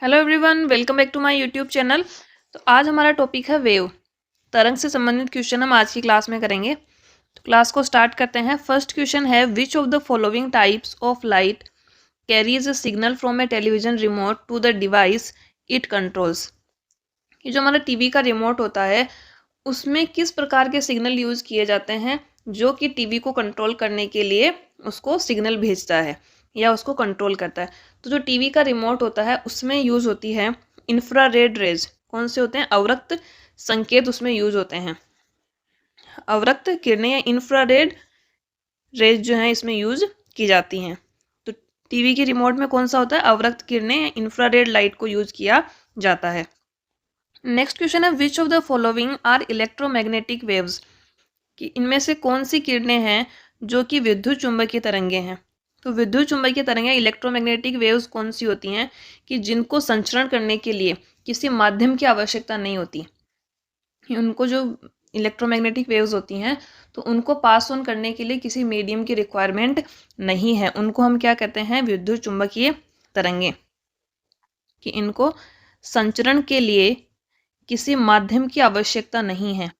Hello everyone, welcome back to my YouTube channel. तो आज हमारा टॉपिक है वेव। तरंग से संबंधित क्वेश्चन हम आज की क्लास में करेंगे। तो क्लास को स्टार्ट करते हैं। फर्स्ट क्वेश्चन है, which of the following types of light carries a signal from a television remote to the device it controls. ये जो हमारा टीवी का रिमोट होता है उसमें किस प्रकार के सिग्नल यूज किए जाते हैं जो कि टीवी को कंट्रोल करने के लिए उसको सिग्नल भेजता है या उसको कंट्रोल करता है। तो जो टीवी का रिमोट होता है उसमें यूज होती है इंफ्रारेड रेज। कौन से होते हैं? अवरक्त संकेत उसमें यूज होते हैं। अवरक्त किरणें या इंफ्रारेड रेज जो है इसमें यूज की जाती हैं। तो टीवी के रिमोट में कौन सा होता है? अवरक्त किरणें या इंफ्रारेड लाइट को यूज किया जाता है। नेक्स्ट क्वेश्चन है, which of the following are electromagnetic waves. कि इनमें से कौन सी किरणें हैं जो कि विद्युत चुंबकीय तरंगे हैं। तो विद्युत चुंबकीय तरंगें इलेक्ट्रोमैग्नेटिक वेव्स कौन सी होती हैं कि जिनको संचरण करने के लिए किसी माध्यम की आवश्यकता नहीं होती। उनको जो इलेक्ट्रोमैग्नेटिक वेव्स होती हैं तो उनको पास ऑन करने के लिए किसी मीडियम की रिक्वायरमेंट नहीं है। उनको हम क्या कहते हैं? विद्युत चुंबकीय तरंगे। कि इनको संचरण के लिए किसी माध्यम की आवश्यकता नहीं है।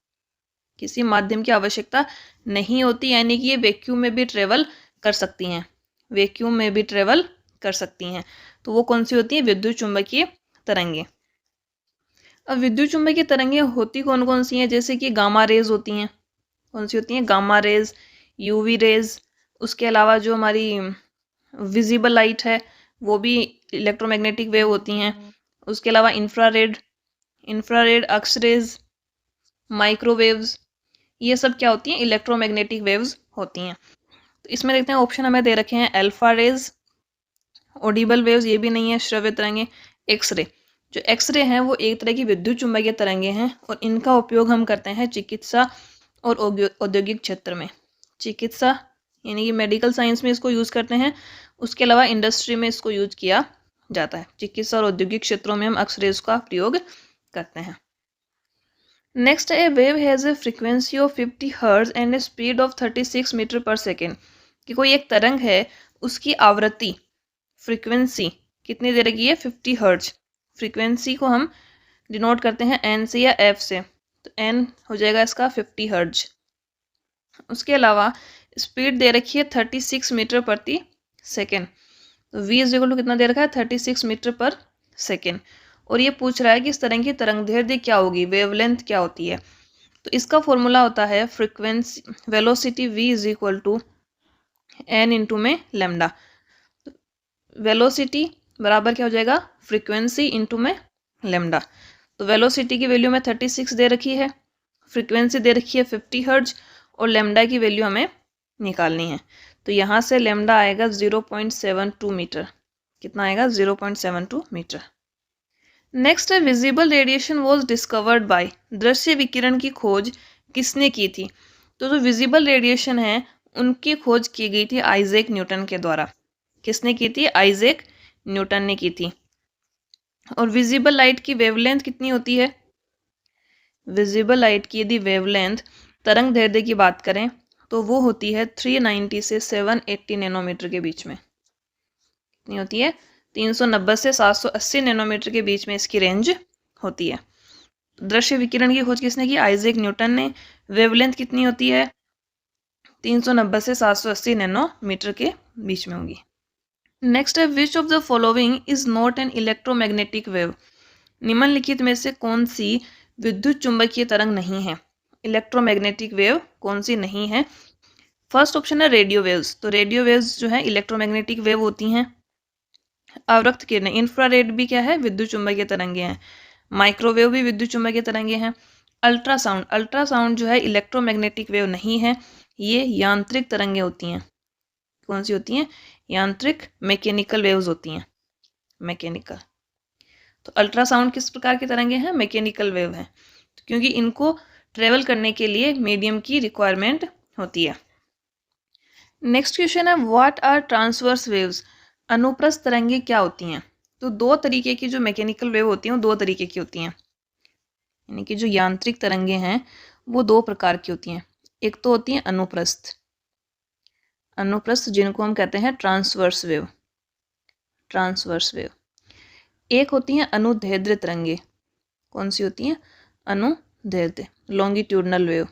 किसी माध्यम की आवश्यकता नहीं होती, यानी कि ये वैक्यूम में भी ट्रेवल कर सकती हैं। वैक्यूम में भी ट्रेवल कर सकती हैं। तो वो कौन सी होती है? विद्युत चुंबकीय तरंगे। अब विद्युत चुंबकीय तरंगे होती कौन कौन सी हैं? जैसे कि गामा रेज होती हैं। कौन सी होती हैं? Gamma rays, UV rays. उसके अलावा जो हमारी विजिबल लाइट है वो भी इलेक्ट्रोमैग्नेटिक वेव होती हैं। उसके अलावा infrared, infrared X rays, microwaves, ये सब क्या होती हैं? इलेक्ट्रोमैग्नेटिक वेव्स होती हैं। तो इसमें देखते हैं ऑप्शन हमें दे रखे हैं अल्फा रेज, ऑडिबल वेव्स, ये भी नहीं है, श्रव्य तरंगे, एक्सरे। जो एक्सरे हैं वो एक तरह की विद्युत चुंबकीय तरंगे हैं और इनका उपयोग हम करते हैं चिकित्सा और औद्योगिक क्षेत्र में। चिकित्सा यानी कि मेडिकल साइंस में इसको यूज़ करते हैं। उसके अलावा इंडस्ट्री में इसको यूज किया जाता है। चिकित्सा और औद्योगिक क्षेत्रों में हम एक्सरेज का प्रयोग करते हैं। Next, a wave has a frequency of 50 hertz and a speed of 36 metre per second. कि कोई एक तरंग है, उसकी आवृत्ति फ्रीक्वेंसी कितनी दे रखी है? 50 हर्ट्ज। फ्रीक्वेंसी को हम डिनोट करते हैं एन से या एफ से। तो एन हो जाएगा इसका 50 हर्ट्ज। उसके अलावा स्पीड दे रखी है 36 मीटर प्रति सेकेंड। तो v इज इक्वल टू कितना दे रखा है? 36 मीटर पर सेकेंड। और ये पूछ रहा है कि इस तरंग की तरंगदैर्घ्य क्या होगी, वेवलेंथ क्या होती है। तो इसका फॉर्मूला होता है frequency velocity v is equal to N into में लेमडा। वेलोसिटी बराबर क्या हो जाएगा? फ्रीक्वेंसी इंटू में लेमडा। तो वेलोसिटी की वैल्यू में 36 दे रखी है, फ्रीक्वेंसी दे रखी है 50 हर्ट्ज और लेमडा की वैल्यू हमें निकालनी है। तो यहाँ से लेमडा आएगा 0.72 मीटर। कितना आएगा? 0.72 मीटर। नेक्स्ट है, visible radiation was discovered by. दृश्य विकिरण की खोज किसने की थी? तो जो विजिबल रेडिएशन है उनकी खोज की गई थी आइजैक न्यूटन के द्वारा। किसने की थी? आइजैक न्यूटन ने की थी। और विजिबल लाइट की वेवलेंथ कितनी होती है? विजिबल लाइट की यदि वेवलेंथ तरंग दैर्ध्य की बात करें तो वो होती है 390 से 780 नैनोमीटर के बीच में। कितनी होती है? 390 से 780 नैनोमीटर के बीच में इसकी रेंज होती है। दृश्य विकिरण की खोज किसने की? आइजैक न्यूटन ने। वेवलेंथ कितनी होती है? 390 से 780 नैनोमीटर के बीच में होगी। नेक्स्ट है, which of the following is not an electromagnetic wave. निम्नलिखित में से कौन सी विद्युत चुंबकीय तरंग नहीं है? इलेक्ट्रोमैग्नेटिक वेव कौन सी नहीं है? फर्स्ट ऑप्शन है रेडियो वेव्स। तो रेडियो वेव्स जो है इलेक्ट्रोमैग्नेटिक वेव होती हैं। अवरक्त किरणें, इंफ्रारेड भी क्या है? विद्युत चुंबकीय तरंगे हैं। माइक्रोवेव भी विद्युत चुंबकीय तरंगे हैं। अल्ट्रासाउंड, अल्ट्रासाउंड जो है इलेक्ट्रोमैग्नेटिक वेव नहीं है, ये यांत्रिक तरंगे होती हैं। कौन सी होती हैं? यांत्रिक, मैकेनिकल वेव्स होती हैं। मैकेनिकल। तो अल्ट्रासाउंड किस प्रकार की तरंगे हैं? मैकेनिकल वेव है। तो क्योंकि इनको ट्रेवल करने के लिए मीडियम की रिक्वायरमेंट होती है। नेक्स्ट क्वेश्चन है, व्हाट आर ट्रांसवर्स वेव्स। अनुप्रस्थ तरंगे क्या होती हैं? तो दो तरीके की जो मैकेनिकल वेव होती हैं वो दो तरीके की होती हैं। यानी कि जो यांत्रिक तरंगे हैं वो दो प्रकार की होती हैं। एक तो होती है अनुप्रस्थ, अनुप्रस्थ जिनको हम कहते हैं ट्रांसवर्स वेव। Transverse wave. एक होती हैं अनुदैर्ध्य तरंगे। कौन सी होती हैं? अनुदैर्ध्य, लॉन्गिट्यूडनल वेव,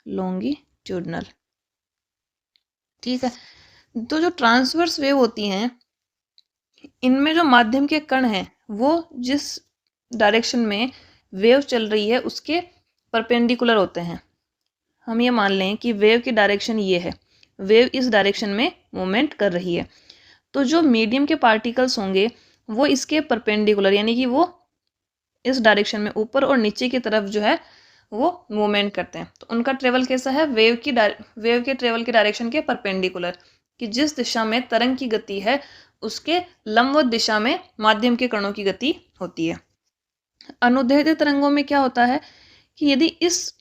लॉन्गिट्यूडनल। ठीक है। तो जो ट्रांसवर्स वेव होती हैं, इनमें जो माध्यम के कण हैं वो जिस डायरेक्शन में वेव चल रही है उसके परपेंडिकुलर होते हैं। हम ये मान लें कि वेव की डायरेक्शन ये है, वेव इस डायरेक्शन में मूवमेंट कर रही है, तो जो मीडियम के पार्टिकल्स होंगे वो इसके परपेंडिकुलर, यानी कि वो इस डायरेक्शन में ऊपर और नीचे की तरफ जो है वो मूवमेंट करते हैं। तो उनका ट्रेवल कैसा है? वेव के ट्रेवल की डायरेक्शन के परपेंडिकुलर, कि जिस दिशा में तरंग की गति है उसके लंबवत दिशा में माध्यम के कणों की गति होती है। अनुदैर्ध्य तरंगों में क्या होता है कि यदि इस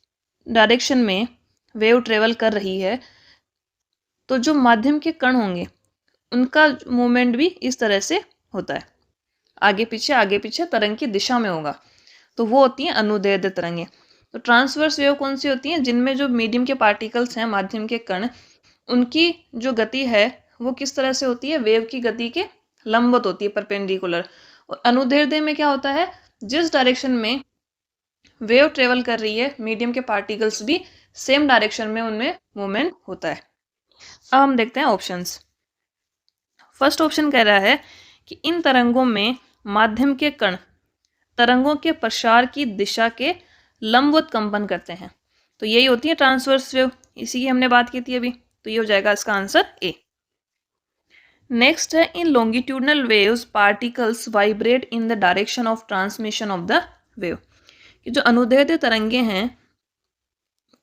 डायरेक्शन में वेव ट्रेवल कर रही है तो जो माध्यम के कण होंगे उनका मूवमेंट भी इस तरह से होता है, आगे पीछे तरंग की दिशा में होगा, तो वो होती हैं अनुदैर्ध्य तरंगें। तो ट्रांसवर्स वेव कौन सी होती हैं? जिनमें जो मीडियम के पार्टिकल्स हैं, माध्यम के कण, उनकी जो गति है वो किस तरह से होती है? वेव की गति के लंबवत होती है, परपेंडिकुलर। और अनुदैर्ध्य में क्या होता है? जिस डायरेक्शन में वेव ट्रेवल कर रही है मीडियम के पार्टिकल्स भी सेम डायरेक्शन में उनमें मूवमेंट होता है। अब हम देखते हैं ऑप्शंस। फर्स्ट ऑप्शन कह रहा है कि इन तरंगों में माध्यम के कण तरंगों के प्रसार की दिशा के लंबवत कंपन करते हैं, तो यही होती है ट्रांसवर्स वेव, इसी की हमने बात की थी अभी, तो ये हो जाएगा इसका आंसर ए। नेक्स्ट है, in longitudinal waves particles vibrate in the direction of transmission of the wave. कि जो अनुदैर्ध्य तरंगे हैं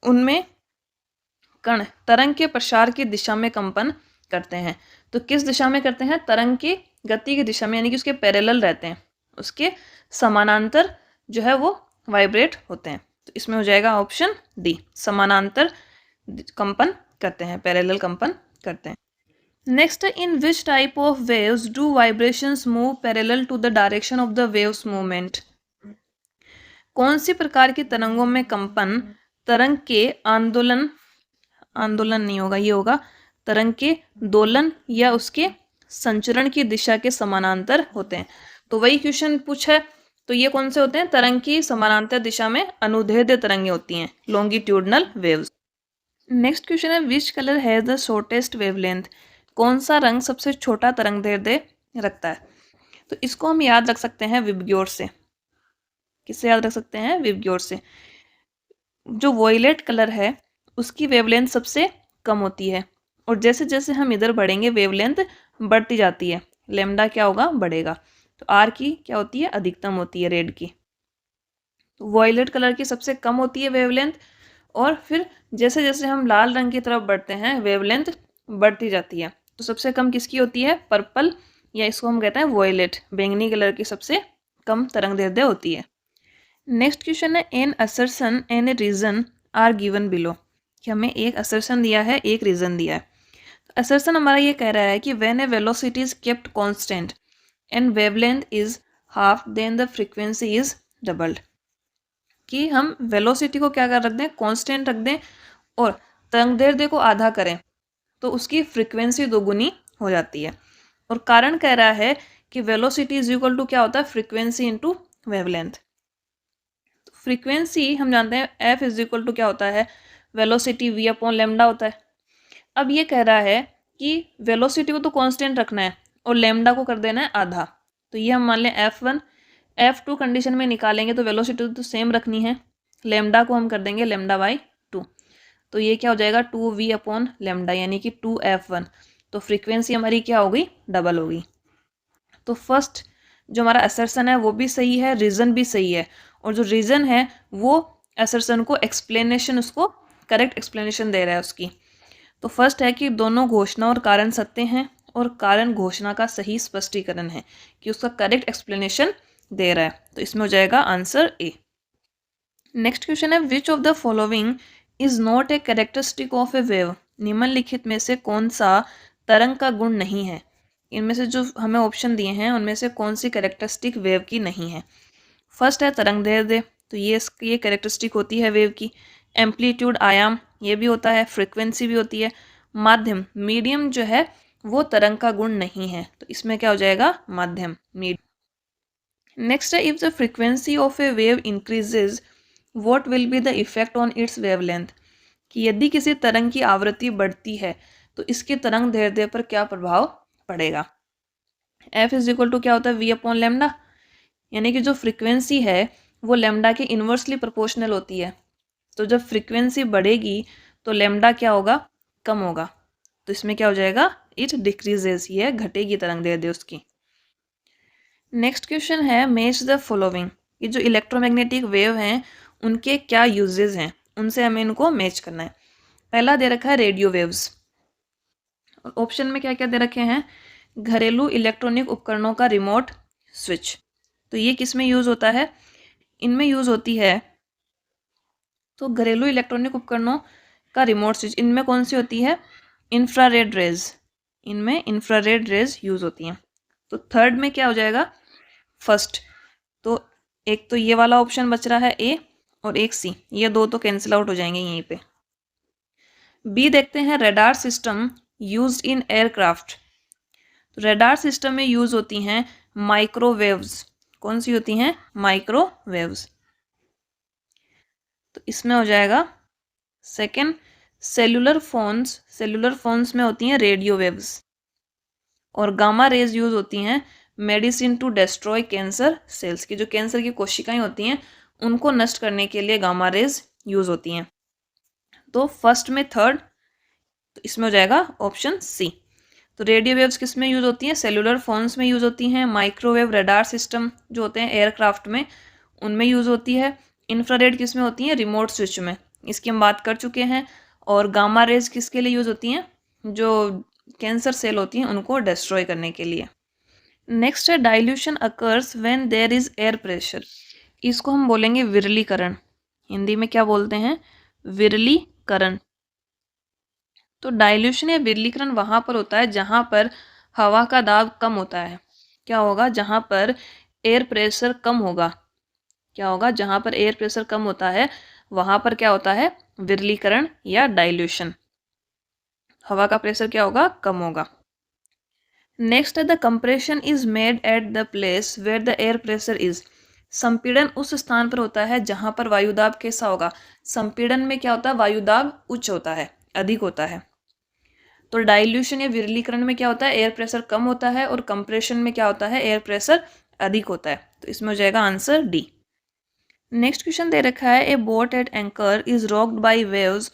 उनमें कण तरंग के प्रसार की दिशा में कंपन करते हैं, तो किस दिशा में करते हैं? तरंग की गति की दिशा में, यानी कि उसके पैरेलल रहते हैं, उसके समानांतर जो है वो वाइब्रेट होते हैं, तो इसमें हो जाएगा ऑप्शन डी, समानांतर कंपन करते हैं, पैरेलल कंपन करते हैं। Next, in which type of waves do vibrations move parallel to the direction of the waves movement. कौन सी प्रकार की तरंगों में कंपन तरंग के आंदोलन नहीं होगा, ये होगा तरंग के दोलन या उसके संचरण की दिशा के समानांतर होते हैं। तो वही क्वेश्चन पूछा है, तो ये कौन से होते हैं? तरंग की समानांतर दिशा में अनुदैर्ध्य तरंगें होती हैं, लॉन्गिट्यूडनल वेव्स। नेक्स्ट क्वेश्चन है, which colour has the shortest wavelength. कौन सा रंग सबसे छोटा तरंगदैर्ध्य रखता है? तो इसको हम याद रख सकते हैं विबग्योर से। किससे याद रख सकते हैं? विबग्योर से। जो वॉयलेट कलर है उसकी वेवलेंथ सबसे कम होती है, और जैसे जैसे हम इधर बढ़ेंगे वेवलेंथ बढ़ती जाती है, लेमडा क्या होगा? बढ़ेगा। तो आर की क्या होती है? अधिकतम होती है रेड की। तो वॉयलेट कलर की सबसे कम होती है वेवलेंथ, और फिर जैसे जैसे हम लाल रंग की तरफ बढ़ते हैं वेवलेंथ बढ़ती जाती है। तो सबसे कम किसकी होती है? पर्पल, या इसको हम कहते हैं वॉयलेट, बैंगनी कलर की सबसे कम तरंगदैर्ध्य होती है। नेक्स्ट क्वेश्चन है, an assertion and a reason are given below. कि हमें एक असर्शन दिया है, एक रीजन दिया है। असर्शन हमारा ये कह रहा है कि when a velocity is kept constant and wavelength is half then the frequency is doubled. कि हम वेलोसिटी को क्या कर रख दें? कांस्टेंट रख दें, और तरंगदैर्ध्य को आधा करें तो उसकी फ्रीक्वेंसी दोगुनी हो जाती है। और कारण कह रहा है कि वेलोसिटी इज इक्वल टू क्या होता है? Frequency into wavelength. फ्रीक्वेंसी हम जानते हैं एफ इज इक्वल टू क्या होता है? वेलोसिटी वी अपॉन लेमडा होता है। अब ये कह रहा है कि वेलोसिटी को तो कांस्टेंट रखना है और लेमडा को कर देना है आधा, तो ये हम मान लें F1। F2 कंडीशन में निकालेंगे तो वेलोसिटी तो सेम रखनी है, लेमडा को हम कर देंगे लेमडा बाई 2, तो ये क्या हो जाएगा? 2v अपॉन लेमडा, यानी कि 2F1। तो फ्रीक्वेंसी हमारी क्या हो गई? डबल हो गई। तो फर्स्ट जो हमारा असर्शन है वो भी सही है, रीज़न भी सही है, और जो रीज़न है वो असर्शन को एक्सप्लेनेशन, उसको करेक्ट एक्सप्लेनेशन दे रहा है उसकी। तो फर्स्ट है कि दोनों घोषणा और कारण सत्य हैं, और कारण घोषणा का सही स्पष्टीकरण है, कि उसका करेक्ट एक्सप्लेनेशन दे रहा है, तो इसमें हो जाएगा आंसर ए। नेक्स्ट क्वेश्चन है, which of the following is not a characteristic of a wave. निम्नलिखित में से कौन सा तरंग का गुण नहीं है? इनमें से जो हमें ऑप्शन दिए हैं उनमें से कौन सी कैरेक्टरिस्टिक वेव की नहीं है? फर्स्ट है तरंगदैर्ध्य, तो ये कैरेक्टरिस्टिक होती है वेव की। एम्पलीट्यूड, आयाम, ये भी होता है। फ्रीक्वेंसी भी होती है। माध्यम, मीडियम जो है वो तरंग का गुण नहीं है, तो इसमें क्या हो जाएगा? माध्यम, मीडियम। नेक्स्ट है, if the frequency of a wave increases what will be the effect on it's wavelength, कि यदि किसी तरंग की आवृत्ति बढ़ती है तो इसके तरंग दैर्ध्य पर क्या प्रभाव पड़ेगा। एफ इज इक्वल टू क्या होता है, वी अपॉन लेमडा, यानी कि जो फ्रीक्वेंसी है वो लेमडा के इन्वर्सली प्रोपोर्शनल होती है। तो जब फ्रीक्वेंसी बढ़ेगी तो लेमडा क्या होगा, कम होगा। तो इसमें क्या हो जाएगा, इट डिक्रीजेस, ये घटेगी तरंग दैर्ध्य उसकी। नेक्स्ट क्वेश्चन है, मैच द फॉलोइंग, ये जो इलेक्ट्रोमैग्नेटिक वेव हैं उनके क्या यूजेस हैं, उनसे हमें इनको मैच करना है। पहला दे रखा है रेडियो वेव्स, और ऑप्शन में क्या क्या दे रखे हैं, घरेलू इलेक्ट्रॉनिक उपकरणों का रिमोट स्विच। तो ये किस में यूज होता है, इनमें यूज होती है, तो घरेलू इलेक्ट्रॉनिक उपकरणों का रिमोट स्विच, इनमें कौन सी होती है, इंफ्रारेड रेज, इनमें इंफ्रारेड रेज यूज होती हैं। तो थर्ड में क्या हो जाएगा, फर्स्ट, तो एक तो ये वाला ऑप्शन बच रहा है ए और एक सी, ये दो तो कैंसिल आउट हो जाएंगे यहीं पे। बी देखते हैं, radar system used in aircraft. तो रेडार सिस्टम में यूज होती हैं माइक्रोवेव्स, कौन सी होती हैं, माइक्रोवेव्स। तो इसमें हो जाएगा सेकंड, सेलुलर फोन्स में होती हैं रेडियो वेव्स, और गामा रेज यूज होती हैं medicine to destroy cancer cells, की जो कैंसर की कोशिकाएं होती हैं उनको नष्ट करने के लिए गामा रेज यूज होती हैं। तो फर्स्ट में थर्ड, तो इसमें हो जाएगा ऑप्शन सी। तो रेडियो वेव्स किस में यूज होती हैं, सेलुलर फोन्स में यूज होती हैं, माइक्रोवेव रडार सिस्टम जो होते हैं एयरक्राफ्ट में उनमें यूज होती है, इंफ्रारेड किस में होती है, रिमोट स्विच में, इसकी हम बात कर चुके हैं, और गामा रेज किसके लिए यूज होती हैं, जो कैंसर सेल होती हैं उनको डिस्ट्रॉय करने के लिए। नेक्स्ट है, dilution occurs when there is air pressure, इसको हम बोलेंगे विरलीकरण, हिंदी में क्या बोलते हैं, विरलीकरण। तो डाइल्यूशन या विरलीकरण वहां पर होता है जहां पर हवा का दाब कम होता है, क्या होगा, जहां पर एयर प्रेशर कम होगा, क्या होगा, जहां पर एयर प्रेशर कम होता है वहां पर क्या होता है, विरलीकरण या डाइल्यूशन, हवा का प्रेशर क्या होगा, कम होगा। नेक्स्ट है, the compression is made at the place where the air pressure is, संपीड़न उस स्थान पर होता है जहां पर वायुदाब कैसा होगा, संपीड़न में क्या होता है, वायुदाब उच्च होता है, अधिक होता है। तो डाइल्यूशन या विरलीकरण में क्या होता है, एयर प्रेशर कम होता है, और कंप्रेशन में क्या होता है, एयर प्रेशर अधिक होता है। तो इसमें हो जाएगा आंसर डी। नेक्स्ट क्वेश्चन दे रखा है, a boat at anchor is rocked by waves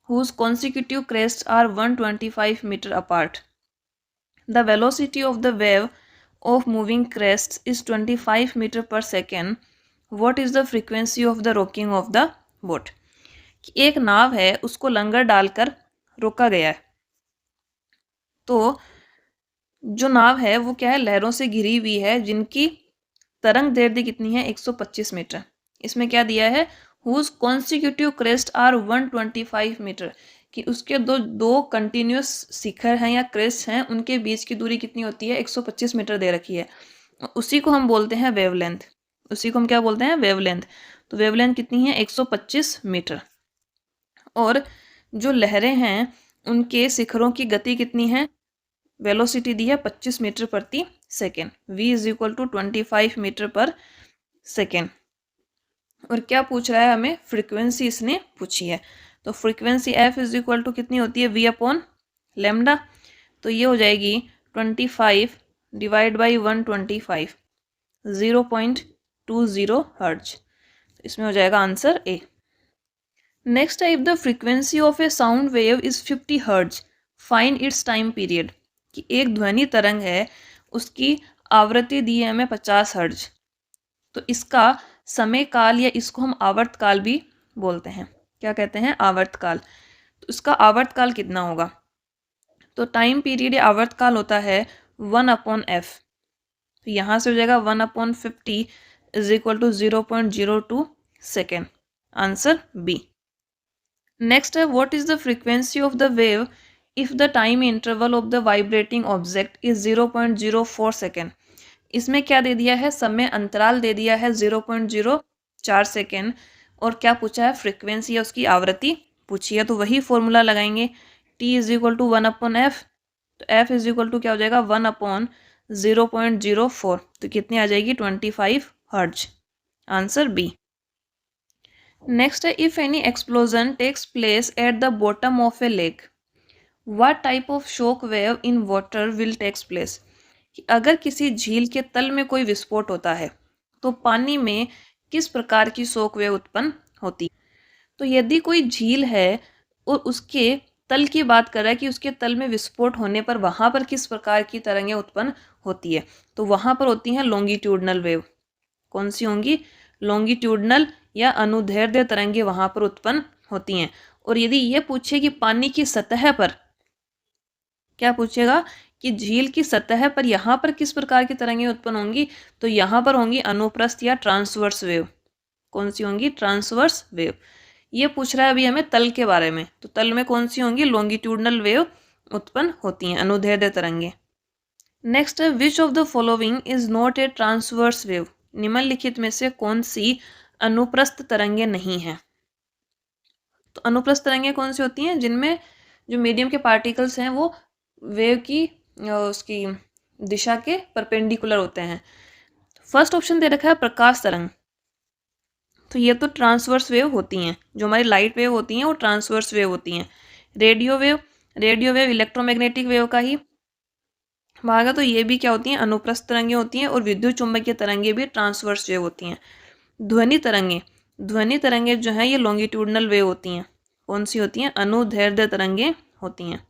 whose consecutive crests are 125 meter apart. The velocity of the wave of moving crests is 25 meter per second. What is the frequency of the rocking of the boat? एक नाव है उसको लंगर डालकर रोका गया है, तो जो नाव है वो क्या है, लहरों से घिरी हुई है, जिनकी तरंग दैर्ध्य कितनी है, 125 मीटर। इसमें क्या दिया है, whose consecutive crest are 125 metre, कि उसके दो कंटिन्यूस शिखर हैं या क्रेस्ट हैं, उनके बीच की दूरी कितनी होती है, 125 मीटर दे रखी है। उसी को हम बोलते हैं वेवलेंथ, उसी को हम क्या बोलते हैं, वेवलेंथ। तो वेवलेंथ कितनी है, 125 मीटर। और जो लहरें हैं उनके शिखरों की गति कितनी है, वेलोसिटी दी है 25 मीटर प्रति second, v is equal to 25 metre per second. और क्या पूछ रहा है हमें, फ्रीक्वेंसी इसने पूछी है। तो frequency f is equal to कितनी होती है, v अपॉन लेमडा। तो ये हो जाएगी 25 डिवाइड बाई 125, 0.20 हर्ट्ज। इसमें हो जाएगा आंसर ए। नेक्स्ट है, if the frequency of a sound wave is 50 hertz find its time period, कि एक ध्वनि तरंग है उसकी आवृत्ति दी है हमें 50 हर्ट्ज, तो इसका समय काल या इसको हम आवर्त काल भी बोलते हैं, क्या कहते हैं, आवर्त काल। तो इसका आवर्त काल कितना होगा, तो टाइम पीरियड या आवर्त काल होता है 1/f। तो यहाँ से हो जाएगा 1/50 is equal to 0.02 second, answer B. Next है, what is the frequency of the wave if the time interval of the vibrating object is 0.04 second. इसमें क्या दे दिया है, समय अंतराल दे दिया है 0.04 सेकेंड, और क्या पूछा है, फ्रीक्वेंसी या उसकी आवृत्ति पूछी है। तो वही फॉर्मूला लगाएंगे, t is equal to 1/f, तो f इज इक्वल टू क्या हो जाएगा, 1/0.04 0.04, तो कितनी आ जाएगी 25 हर्ट्ज। Answer B. नेक्स्ट है if any explosion takes place at the bottom of a lake, what type of shock wave in water will takes place. अगर किसी झील के तल में कोई विस्फोट होता है तो पानी में किस प्रकार की शॉक वेव उत्पन्न होती है। तो यदि कोई झील है और उसके तल की बात कर रहा है कि उसके तल में विस्फोट होने पर वहां पर किस प्रकार की तरंगें उत्पन्न होती है, तो वहां पर होती हैं लॉन्गिट्यूडनल वेव। कौन सी होंगी? लॉन्गिट्यूडनल या अनुदैर्ध्य तरंगें वहां पर उत्पन्न होती हैं। और यदि ये पूछे कि पानी की सतह पर, क्या पूछेगा कि झील की सतह पर यहाँ पर किस प्रकार की तरंगें उत्पन्न होंगी, तो यहाँ पर होंगी अनुप्रस्थ या ट्रांसवर्स वेव। कौन सी होंगी? Transverse wave. ये पूछ रहा है अभी हमें तल के बारे में, तो तल में कौन सी होंगी? लॉन्गिट्यूडनल वेव उत्पन्न होती हैं, अनुदैर्ध्य तरंगें। Next, which of the following is not a transverse wave. निम्नलिखित में से कौन सी अनुप्रस्थ तरंगें नहीं हैं? तो अनुप्रस्थ तरंगें कौन सी होती हैं? जिनमें जो मीडियम के पार्टिकल्स हैं वो वेव की उसकी दिशा के परपेंडिकुलर होते हैं। फर्स्ट ऑप्शन दे रखा है प्रकाश तरंग, तो ये तो ट्रांसवर्स वेव होती हैं। जो हमारी लाइट वेव होती हैं वो ट्रांसवर्स वेव होती हैं। रेडियो वेव इलेक्ट्रोमैग्नेटिक वेव का ही भाग है, तो ये भी क्या होती हैं? अनुप्रस्थ तरंगें होती हैं। और विद्युत चुम्बकीय तरंगें भी ट्रांसवर्स वेव होती हैं। ध्वनि तरंगें जो हैं ये लॉन्गिट्यूडनल वेव होती हैं। कौन सी होती हैं? अनुदैर्ध्य तरंगें होती हैं।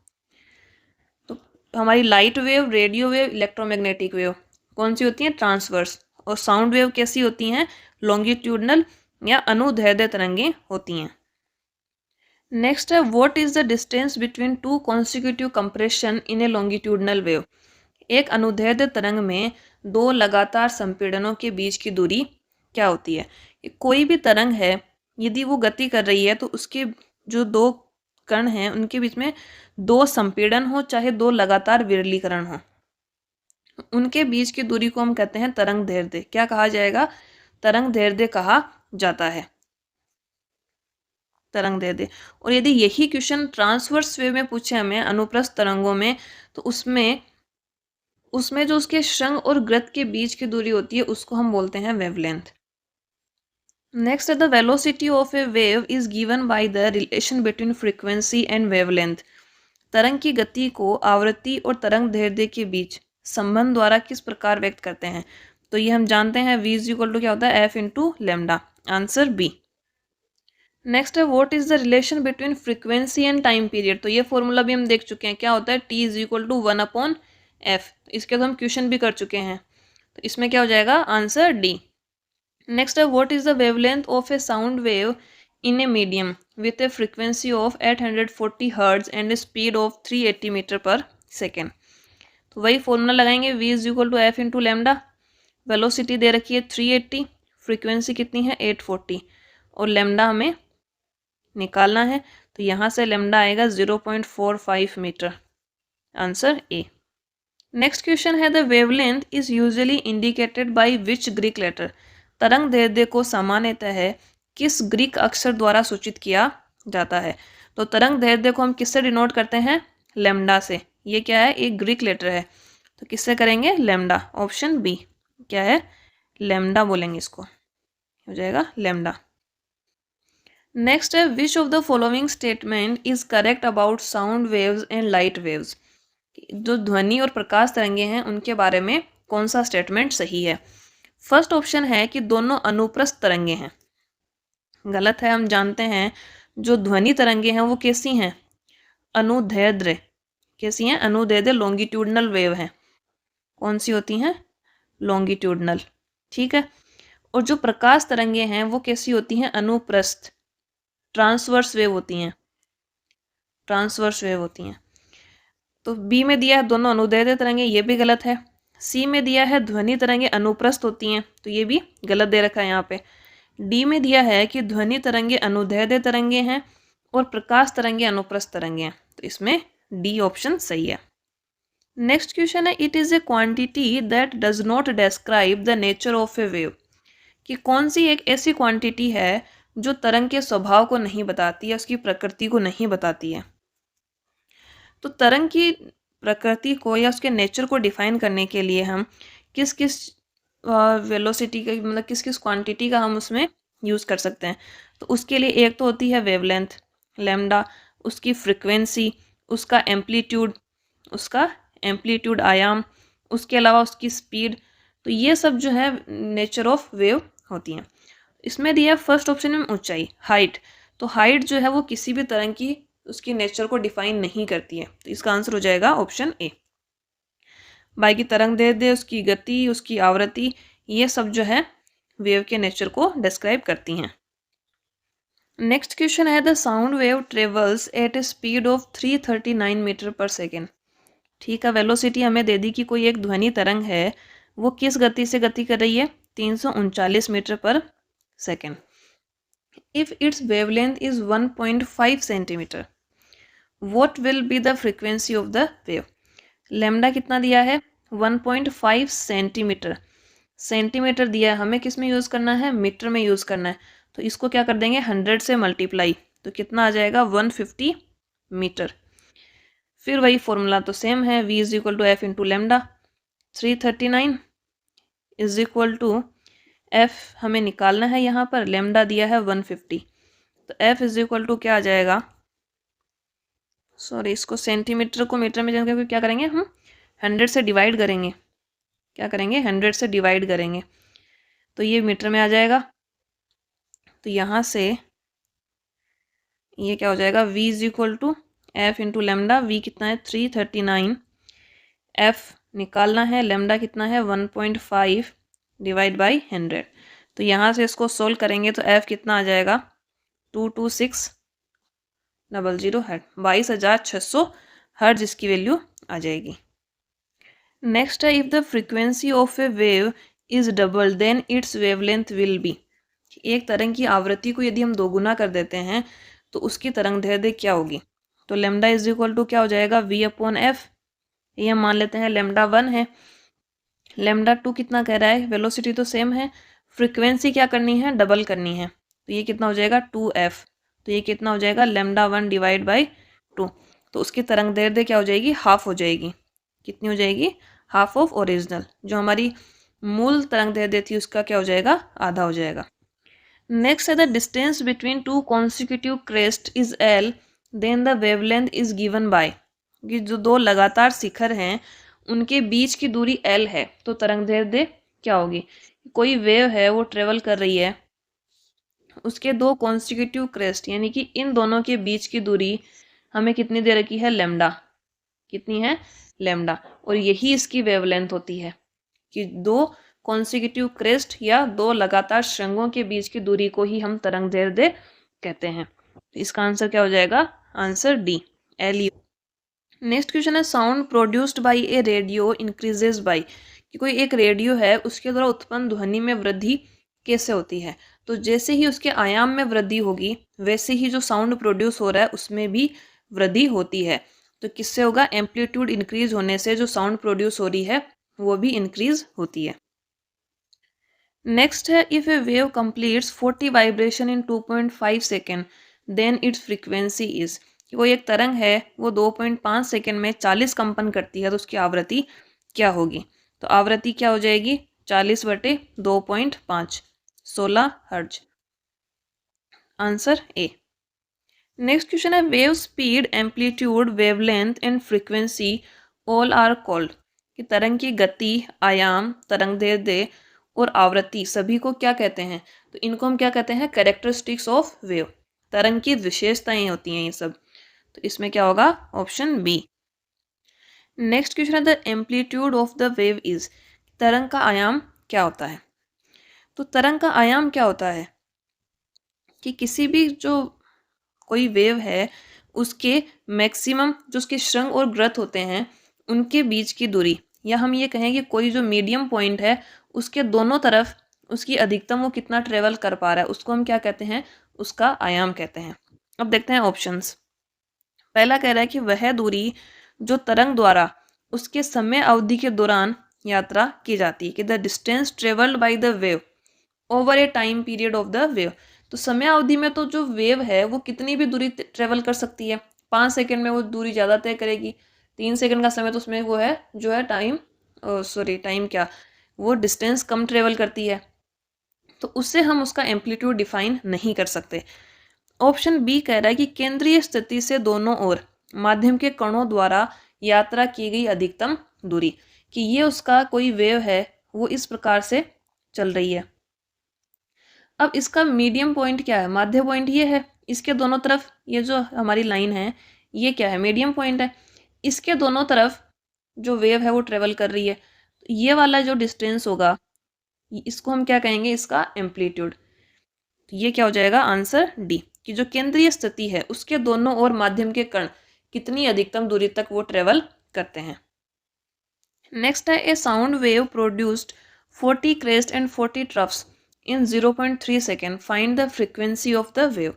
तो हमारी light wave, radio wave, electromagnetic wave कौन सी होती हैं? ट्रांसवर्स। और साउंड वेव कैसी होती हैं? लॉन्गिट्यूडनल या अनुदैर्ध्य तरंगें होती हैं। नेक्स्ट है what is the distance between two consecutive compression in A longitudinal wave. एक अनुदैर्ध्य तरंग में दो लगातार संपीड़नों के बीच की दूरी क्या होती है? कोई भी तरंग है यदि वो गति कर रही है तो उसके जो दो कण हैं उनके बीच में दो संपीड़न हो, चाहे दो लगातार विरलीकरण हो, उनके बीच की दूरी को हम कहते हैं तरंग दैर्ध्य। क्या कहा जाएगा? तरंग दैर्ध्य कहा जाता है। तरंग दैर्ध्य। और यदि यही क्वेश्चन ट्रांसवर्स वेव में पूछे हमें, अनुप्रस्थ तरंगों में, तो उसमें जो उसके शृंग और ग्रत के बीच की दूरी होती है उसको हम बोलते हैं wavelength. Next, the velocity of a wave is given by the relation between frequency and wavelength. तरंग की गति को आवृत्ति और तरंग दैर्ध्य के बीच संबंध द्वारा किस प्रकार व्यक्त करते हैं? तो ये हम जानते हैं v इज इक्वल टू क्या होता है? f into lambda. Answer B. Next है what is the relation between frequency and time period. तो ये फॉर्मूला भी हम देख चुके हैं, क्या होता है? t is equal to 1/f। इसके तो हम क्वेश्चन भी कर चुके हैं, तो इसमें क्या हो जाएगा? Answer D. नेक्स्ट है what is the wavelength of a sound wave in a medium with a frequency of 840 hertz and a speed of 380 metre per second. तो वही फॉर्मूला लगाएंगे, v is equal to F into lambda. Velocity दे रखी है 380, frequency कितनी है? 840, और lambda हमें निकालना है, तो यहाँ से लेमडा आएगा 0.45 metre. Answer A. Next question है the wavelength is usually indicated by which Greek letter. तरंग दैर्ध्य को सामान्यतः किस ग्रीक अक्षर द्वारा सूचित किया जाता है? तो तरंग दैर्ध्य को हम किससे डिनोट करते हैं? लेमडा से। ये क्या है? एक ग्रीक लेटर है, तो किससे करेंगे? लेमडा। ऑप्शन बी क्या है? लेमडा बोलेंगे इसको, हो जाएगा लेमडा। नेक्स्ट है which of the following statement is correct about sound waves and light waves. जो ध्वनि और प्रकाश तरंगे हैं उनके बारे में कौन सा स्टेटमेंट सही है? फर्स्ट ऑप्शन है कि दोनों अनुप्रस्थ तरंगे हैं। गलत है। हम जानते हैं जो ध्वनि तरंगे हैं वो कैसी हैं? अनुदैर्ध्य। कैसी हैं? अनुदैर्ध्य, लॉन्गिट्यूडनल वेव हैं। कौन सी होती हैं? लॉन्गिट्यूडनल। ठीक है। और जो प्रकाश तरंगे हैं वो कैसी होती हैं? अनुप्रस्थ, ट्रांसवर्स वेव होती हैं। ट्रांसवर्स वेव होती हैं। तो बी में दिया है दोनों अनुदैर्ध्य तरंगे, ये भी गलत है। सी में दिया है ध्वनि तरंगे अनुप्रस्थ होती हैं, तो ये भी गलत दे रखा है यहाँ पे। डी में दिया है कि ध्वनि तरंगे अनुदैर्ध्य तरंगे हैं और प्रकाश तरंगे अनुप्रस्थ तरंगे हैं, तो इसमें डी ऑप्शन सही है। नेक्स्ट क्वेश्चन है it is a quantity that does not describe the nature of a wave. कि कौन सी एक ऐसी क्वांटिटी है जो तरंग के स्वभाव को नहीं बताती है, उसकी प्रकृति को नहीं बताती है। तो तरंग की प्रकृति को या उसके नेचर को डिफाइन करने के लिए हम किस किस वेलोसिटी का मतलब किस किस क्वांटिटी का हम उसमें यूज़ कर सकते हैं। तो उसके लिए एक तो होती है वेवलेंथ लैम्डा, उसकी फ्रिक्वेंसी, उसका एम्पलीट्यूड आयाम, उसके अलावा उसकी स्पीड। तो ये सब जो है नेचर ऑफ वेव होती हैं। इसमें दिया फर्स्ट ऑप्शन में ऊंचाई हाइट। तो हाइट जो है वो किसी भी तरंग की उसकी नेचर को डिफाइन नहीं करती है। तो इसका आंसर हो जाएगा ऑप्शन ए। बाकी तरंग दैर्ध्य, उसकी गति, उसकी आवृत्ति, ये सब जो है वेव के नेचर को डिस्क्राइब करती हैं। नेक्स्ट क्वेश्चन है the sound wave travels at a speed of 339 metre per second. ठीक है, वेलोसिटी हमें दे दी कि कोई एक ध्वनि तरंग है वो किस गति से गति कर रही है, 339 metre per second. If it's wavelength is 1.5 centimetre, what will be the frequency of the wave. Lambda कितना दिया है, 1.5 सेंटीमीटर। सेंटीमीटर दिया है, हमें किस में यूज़ करना है, मीटर में यूज़ करना है। तो इसको क्या कर देंगे, 100 से मल्टीप्लाई, तो कितना आ जाएगा 150 मीटर। फिर वही फॉर्मूला तो सेम है, v is equal to F into lambda. 339 is equal to F हमें निकालना है, यहाँ पर लेमडा दिया है 150, तो एफ इज इक्वल टू क्या आ जाएगा, सॉरी इसको सेंटीमीटर को मीटर में जाकर क्या करेंगे हम 100 से डिवाइड करेंगे, क्या करेंगे 100 से डिवाइड करेंगे, तो ये मीटर में आ जाएगा। तो यहाँ से ये क्या हो जाएगा, v is equal to F into lambda. v कितना है 339, एफ निकालना है, लेमडा कितना है 1.5 डिवाइड बाई 100। तो यहाँ से इसको सोल्व करेंगे तो एफ कितना आ जाएगा 22600 हर्ट्ज, 22,600 हर्ट्ज इसकी वैल्यू आ जाएगी। नेक्स्ट है if the frequency of a wave is double then its wavelength will be. एक तरंग की आवृत्ति को यदि हम दोगुना कर देते हैं तो उसकी तरंग दैर्ध्य क्या होगी। तो लेमडा इज इक्वल टू क्या हो जाएगा v अपॉन एफ। ये हम मान लेते हैं लेमडा 1 है, लेमडा 2 कितना कह रहा है, वेलोसिटी तो सेम है, फ्रीक्वेंसी क्या करनी है, डबल करनी है। तो ये कितना हो जाएगा 2f, तो ये कितना हो जाएगा लेमडा 1 डिवाइड बाई 2। तो उसकी तरंग दैर्ध्य क्या हो जाएगी, हाफ हो जाएगी। कितनी हो जाएगी, हाफ ऑफ ओरिजिनल, जो हमारी मूल तरंग दैर्ध्य थी उसका क्या हो जाएगा, आधा हो जाएगा। नेक्स्ट है the distance between two consecutive crest is L then the wavelength is given by. कि जो दो लगातार शिखर हैं उनके बीच की दूरी एल है, तो तरंग दैर्ध्य क्या होगी। कोई वेव है वो ट्रेवल कर रही है, उसके दो कॉन्सिक्यूटिव क्रेस्ट यानी कि इन दोनों के बीच की दूरी हमें कितनी दे रखी है, लेमडा। कितनी है, लेमडा। और यही इसकी वेवलेंथ होती है कि दो कॉन्सिक्यूटिव क्रेस्ट या दो लगातार श्रृंगों के बीच की दूरी को ही हम तरंग दैर्ध्य कहते हैं। तो इसका आंसर क्या हो जाएगा, answer D, L U. Next question है sound produced by a radio increases by. कि कोई एक रेडियो है उसके द्वारा उत्पन्न ध्वनि में वृद्धि कैसे होती है। तो जैसे ही उसके आयाम में वृद्धि होगी वैसे ही जो साउंड प्रोड्यूस हो रहा है उसमें भी वृद्धि होती है। तो किससे होगा, एम्पलीट्यूड इंक्रीज होने से जो साउंड प्रोड्यूस हो रही है वो भी इंक्रीज होती है। नेक्स्ट है if a wave completes 40 vibration in 2.5 second then its frequency is. कोई एक तरंग है वो 2.5 सेकेंड में 40 कंपन करती है तो उसकी आवृत्ति क्या होगी। तो आवृत्ति क्या हो जाएगी, 40/2.5, 16 hertz. Answer A. Next question है wave speed, amplitude, wavelength and frequency all are called. कि तरंग की गति, आयाम, तरंग दैर्ध्य और आवृत्ति सभी को क्या कहते हैं। तो इनको हम क्या कहते हैं, कैरेक्टरिस्टिक्स ऑफ वेव। तरंग की विशेषताएं होती हैं ये सब। तो इसमें क्या होगा, ऑप्शन बी। नेक्स्ट क्वेश्चन है the amplitude of the wave is. तरंग का आयाम क्या होता है। तो तरंग का आयाम क्या होता है कि किसी भी जो कोई वेव है उसके मैक्सिमम जो उसके श्रृंग और ग्रथ होते हैं उनके बीच की दूरी, या हम ये कहें कि कोई जो मीडियम पॉइंट है उसके दोनों तरफ उसकी अधिकतम वो कितना ट्रेवल कर पा रहा है उसको हम क्या कहते हैं, उसका आयाम कहते हैं। अब देखते हैं ऑप्शंस। पहला कह रहा है कि वह दूरी जो तरंग द्वारा उसके समय अवधि के दौरान यात्रा की जाती है, कि the distance travelled by the wave over A time period of the wave. तो समय अवधि में तो जो वेव है वो कितनी भी दूरी ट्रेवल कर सकती है, 5 सेकेंड में वो दूरी ज़्यादा तय करेगी, 3 सेकंड का समय तो उसमें वो है जो है टाइम, सॉरी टाइम क्या, वो डिस्टेंस कम ट्रेवल करती है, तो उससे हम उसका एम्पलीट्यूड डिफाइन नहीं कर सकते। ऑप्शन बी कह रहा है कि केंद्रीय स्थिति से दोनों ओर माध्यम के कणों द्वारा यात्रा की गई अधिकतम दूरी, कि ये उसका कोई वेव है वो इस प्रकार से चल रही है। अब इसका मीडियम पॉइंट क्या है, माध्य पॉइंट ये है, इसके दोनों तरफ ये जो हमारी लाइन है ये क्या है, मीडियम पॉइंट है। इसके दोनों तरफ जो वेव है वो ट्रेवल कर रही है, तो ये वाला जो डिस्टेंस होगा इसको हम क्या कहेंगे, इसका एम्पलीट्यूड। तो ये क्या हो जाएगा, आंसर डी, कि जो केंद्रीय स्थिति है उसके दोनों ओर माध्यम के कण कितनी अधिकतम दूरी तक वो ट्रेवल करते हैं। नेक्स्ट है a sound wave produced 40 crest and 40 troughs in 0.3 second, find the frequency of the wave.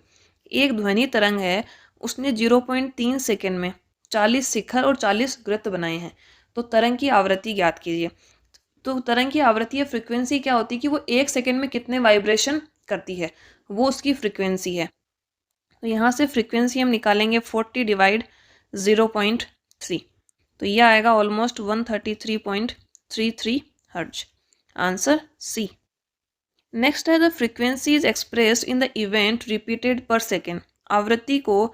एक ध्वनि तरंग है, उसने 0.3 सेकेंड में 40 शिखर और 40 वृत्त बनाए हैं, तो तरंग की आवृत्ति ज्ञात कीजिए। तो तरंग की आवृत्ति या फ्रीक्वेंसी क्या होती है कि वो 1 सेकेंड में कितने वाइब्रेशन करती है, वो उसकी फ्रीक्वेंसी है। तो यहाँ से फ्रीक्वेंसी हम निकालेंगे 40 डिवाइड 0.3, तो ये आएगा almost 133.33 hertz, answer C. Next है the frequency is expressed in the event repeated per second, आवृत्ति को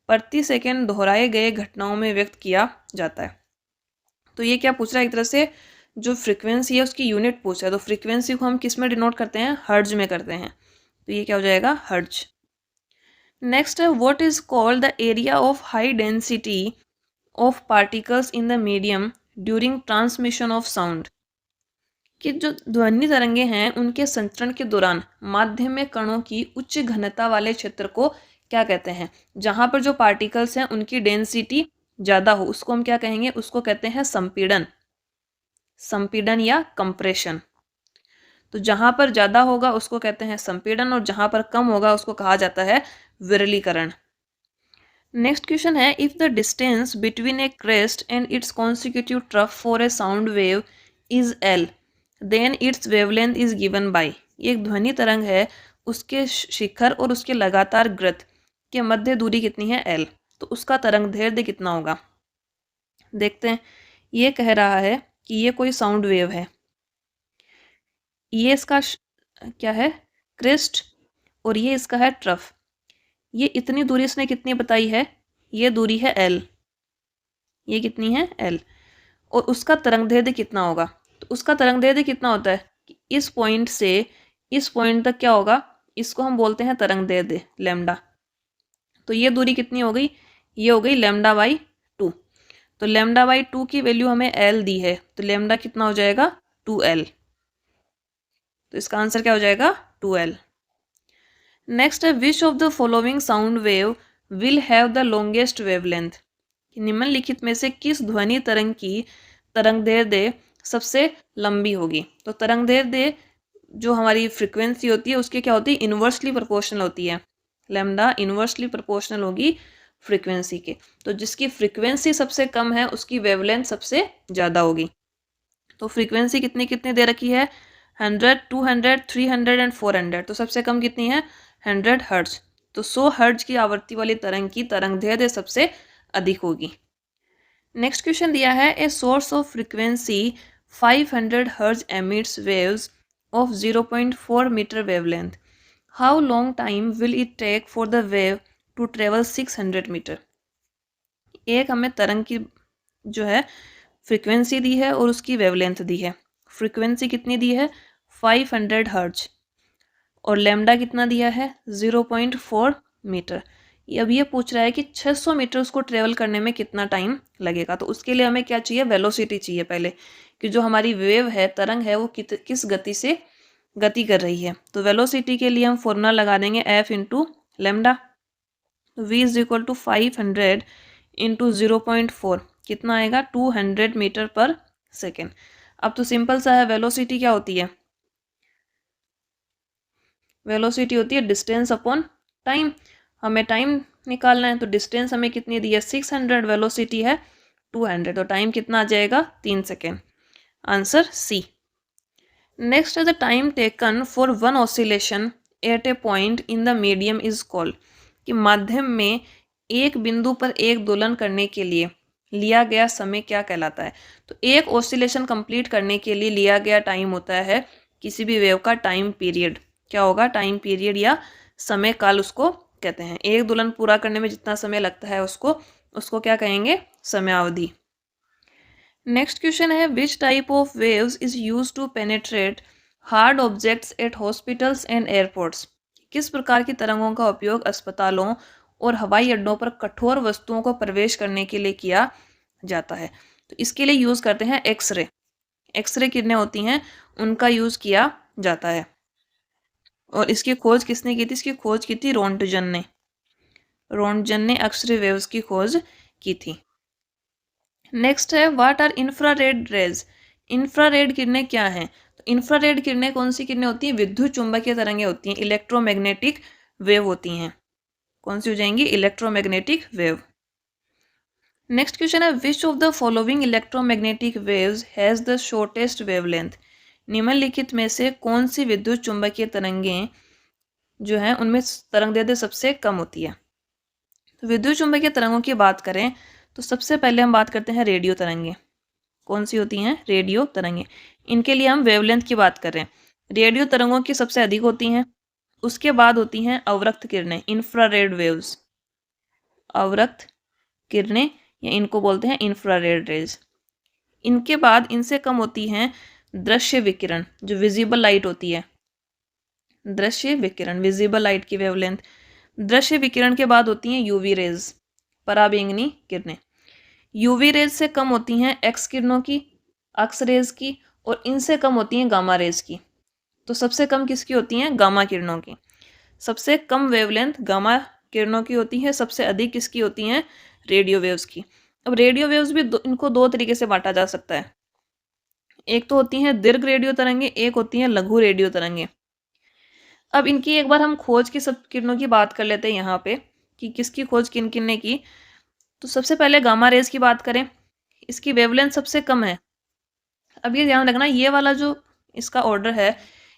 प्रति सेकेंड दोहराए गए घटनाओं में व्यक्त किया जाता है। तो ये क्या पूछ रहा है, एक तरह से जो फ्रीक्वेंसी है उसकी यूनिट पूछ रहा है, तो फ्रीक्वेंसी को हम किस में डिनोट करते हैं, हर्ट्ज में करते हैं, तो ये क्या हो जाएगा, हर्ट्ज। नेक्स्ट है what is called the area of high density of particles in the medium during transmission of sound, कि जो ध्वनि तरंगे हैं उनके संचरण के दौरान माध्यम में कणों की उच्च घनता वाले क्षेत्र को क्या कहते हैं, जहां पर जो पार्टिकल्स हैं उनकी डेंसिटी ज़्यादा हो उसको हम क्या कहेंगे, उसको कहते हैं संपीड़न, संपीड़न या कंप्रेशन। तो जहां पर ज़्यादा होगा उसको कहते हैं संपीड़न और जहां पर कम होगा उसको कहा जाता है विरलीकरण। नेक्स्ट क्वेश्चन है if the distance between a crest and its consecutive trough for a sound wave is L, then its wavelength is given by. एक ध्वनि तरंग है, उसके शिखर और उसके लगातार वृत्त के मध्य दूरी कितनी है, एल, तो उसका तरंग दैर्ध्य कितना होगा। देखते हैं, ये कह रहा है कि ये कोई साउंड वेव है, ये इसका क्या है, क्रेस्ट, और ये इसका है ट्रफ। ये इतनी दूरी इसने कितनी बताई है, ये दूरी है एल, ये कितनी है एल, और उसका तरंग दैर्ध्य कितना होगा। तो उसका तरंग दैर्ध्य कितना होता है कि इस पॉइंट से इस पॉइंट तक क्या होगा, इसको हम बोलते हैं तरंग दैर्ध्य लैम्डा। तो ये दूरी कितनी हो गई, ये हो गई लैम्डा बाई 2। तो लैम्डा बाई 2 की वैल्यू हमें एल दी है, तो लैम्डा कितना हो जाएगा 2l, तो इसका आंसर क्या हो जाएगा 2l। नेक्स्ट है which of the following sound wave will have the longest wavelength, निम्नलिखित में से किस ध्वनि तरंग की तरंग दैर्ध्य सबसे लंबी होगी। तो तरंग दैर्ध्य जो हमारी फ्रीक्वेंसी होती है उसकी क्या होती है, इन्वर्सली प्रोपोर्शनल होती है, लैम्डा इन्वर्सली प्रोपोर्शनल होगी फ्रीक्वेंसी के। तो जिसकी फ्रीक्वेंसी सबसे कम है उसकी वेवलेंथ सबसे ज़्यादा होगी। तो फ्रीक्वेंसी कितनी कितनी दे रखी है, 100, 200, 300 एंड 400, तो सबसे कम कितनी है 100 हर्ट्ज। तो 100 हर्ट्ज की आवृत्ति वाली तरंग की तरंग दैर्ध्य सबसे अधिक होगी। नेक्स्ट क्वेश्चन दिया है a source of frequency 500 hertz emits waves of 0.4 metre wavelength, how long time will it take for the wave to travel 600 metre. एक हमें तरंग की जो है फ्रीक्वेंसी दी है और उसकी वेवलेंथ दी है। फ्रीक्वेंसी कितनी दी है 500 हर्ट्ज और लैम्डा कितना दिया है 0.4 मीटर। अब ये पूछ रहा है कि 600 मीटर उसको ट्रेवल करने में कितना टाइम लगेगा। तो उसके लिए हमें क्या चाहिए, वेलोसिटी चाहिए पहले, कि जो हमारी वेव है तरंग है वो किस गति से गति कर रही है। तो वेलोसिटी के लिए हम फॉर्मूला लगा देंगे F इंटू लैम्डा। तो V is equal to 500 into 0.4 कितना आएगा 200 मीटर पर सेकेंड। अब तो सिंपल सा है, वेलोसिटी क्या होती है, वेलोसिटी होती है डिस्टेंस अपॉन टाइम। हमें टाइम निकालना है, तो डिस्टेंस हमें कितनी दी है 600, वेलोसिटी है 200, तो टाइम कितना आ जाएगा 3 सेकेंड, आंसर सी। नेक्स्ट है the time taken for one oscillation at a point in the medium is called, कि माध्यम में एक बिंदु पर एक दोलन करने के लिए लिया गया समय क्या कहलाता है? तो एक ऑसिलेशन कंप्लीट करने के लिए लिया गया टाइम होता है किसी भी वेव का टाइम पीरियड। क्या होगा? टाइम पीरियड या समय काल उसको कहते हैं। एक दोलन पूरा करने में जितना समय लगता है उसको क्या कहेंगे? समयावधि। नेक्स्ट क्वेश्चन है which type of waves is use to penetrate hard objects at hospitals and airports? किस प्रकार की तरंगों का उपयोग अस्पतालों और हवाई अड्डों पर कठोर वस्तुओं को प्रवेश करने के लिए किया जाता है? तो इसके लिए यूज करते हैं एक्सरे। एक्सरे किरणें होती हैं, उनका यूज किया जाता है। और इसकी खोज किसने की थी? इसकी खोज की थी रोंटजन ने। रोंटजन ने एक्सरे वेव्स की खोज की थी। नेक्स्ट है what are infrared rays? Infrared किरणें क्या हैं? तो इंफ्रारेड किरणें कौन सी किरणें होती हैं? विद्युत चुंबकीय तरंगें होती हैं, इलेक्ट्रोमैग्नेटिक वेव होती हैं। कौन सी हो जाएंगी? Electromagnetic wave. नेक्स्ट क्वेश्चन है which of the following electromagnetic waves has the shortest wavelength? निम्नलिखित में से कौन सी विद्युत चुंबकीय तरंगें जो है उनमें तरंगदैर्घ्य सबसे कम होती है? तो विद्युत चुंबकीय तरंगों की बात करें तो सबसे पहले हम बात करते हैं रेडियो तरंगें। कौन सी होती हैं? रेडियो तरंगें। इनके लिए हम वेवलेंथ की बात कर रहे हैं। रेडियो तरंगों की सबसे अधिक होती हैं। उसके बाद होती हैं अवरक्त किरणें, इंफ्रारेड वेव्स। अवरक्त किरणें या इनको बोलते हैं इंफ्रारेड रेज। इनके बाद इनसे कम होती हैं दृश्य विकिरण, जो विजिबल लाइट होती है। दृश्य विकिरण, विजिबल लाइट की वेवलेंथ। दृश्य विकिरण के बाद होती हैं यूवी रेज, पराबैंगनी किरणें। यूवी रेज से कम होती हैं एक्स किरणों की, एक्स रेज की, और इनसे कम होती हैं गामा रेज की। तो सबसे कम किसकी होती हैं? गामा किरणों की। सबसे कम वेवलेंथ गामा किरणों की होती है, सबसे अधिक किसकी होती हैं? रेडियो वेव्स की। अब रेडियो वेव्स भी इनको दो तरीके से बांटा जा सकता है। एक तो होती हैं दीर्घ रेडियो तरंगे, एक होती हैं लघु रेडियो तरंगे। अब इनकी एक बार हम खोज की सब किरणों की बात कर लेते हैं यहाँ पे कि किसकी खोज किन किन ने की। तो सबसे पहले गामा रेज की बात करें, इसकी वेवलेंथ सबसे कम है। अब ये ध्यान रखना, ये वाला जो इसका ऑर्डर है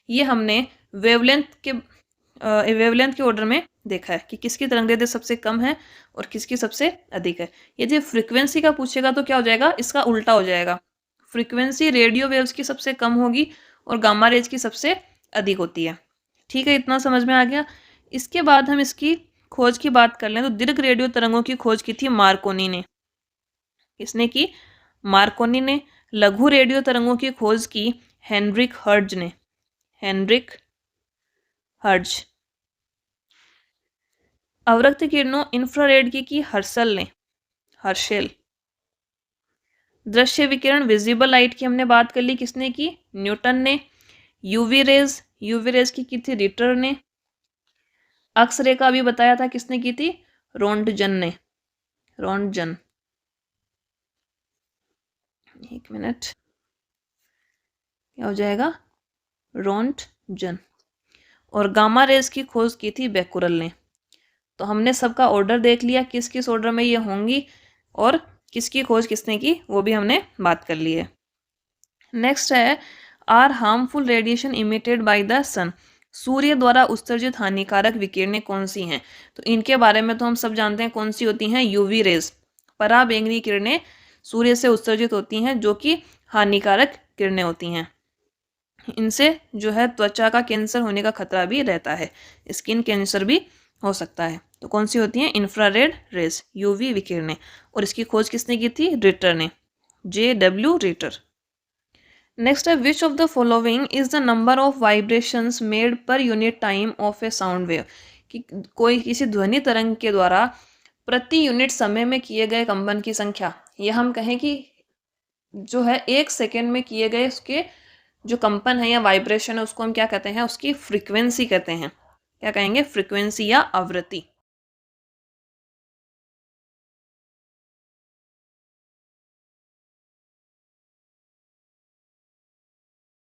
ये हमने वेवलेंथ के ऑर्डर में देखा है कि किसकी तरंगदैर्घ्य सबसे कम है और किसकी सबसे अधिक है। यदि फ्रीक्वेंसी का पूछेगा तो क्या हो जाएगा? इसका उल्टा हो जाएगा। फ्रीक्वेंसी रेडियो वेव्स की सबसे कम होगी और गामा रेज की सबसे अधिक होती है। ठीक है, इतना समझ में आ गया। इसके बाद हम इसकी खोज की बात कर लें तो दीर्घ रेडियो तरंगों की खोज की थी मार्कोनी ने। किसने की? मार्कोनी ने। लघु रेडियो तरंगों की खोज की हेनरिक हर्ट्ज ने। Heinrich Hertz. अवरक्त किरणों इंफ्रारेड की हर्शल ने। हर्शेल। दृश्य विकिरण विजिबल लाइट की हमने बात कर ली, किसने की? न्यूटन ने। यूवी रेज की थी रिटर ने। एक्स रे का भी बताया था, किसने की थी? रोंटजन ने। रोंटजन। एक मिनट, क्या हो जाएगा? रोंटजन। और गामा रेज की खोज की थी बेकुरल ने। तो हमने सबका ऑर्डर देख लिया, किस किस ऑर्डर में ये होंगी और किसकी खोज किसने की, वो भी हमने बात कर ली है। नेक्स्ट है are harmful radiation emitted by the sun? सूर्य द्वारा उत्सर्जित हानिकारक विकिरणें कौन सी हैं? तो इनके बारे में तो हम सब जानते हैं, कौन सी होती हैं? यूवी रेज, पराबैंगनी किरणें सूर्य से उत्सर्जित होती हैं जो कि हानिकारक किरणें होती हैं। इनसे जो है त्वचा का कैंसर होने का खतरा भी रहता है, स्किन कैंसर भी हो सकता है। तो कौन सी होती हैं? इंफ्रारेड रेज, यूवी विकिरणें। और इसकी खोज किसने की थी? रिटर ने, JW रिटर। नेक्स्ट है which of the following is the number of vibrations made per unit time of a sound wave? कि कोई किसी ध्वनि तरंग के द्वारा प्रति यूनिट समय में किए गए कंपन की संख्या, या हम कहें कि जो है 1 सेकेंड में किए गए उसके जो कंपन है या वाइब्रेशन है उसको हम क्या कहते हैं? उसकी फ्रीक्वेंसी कहते हैं। क्या कहेंगे? फ्रीक्वेंसी या आवृत्ति।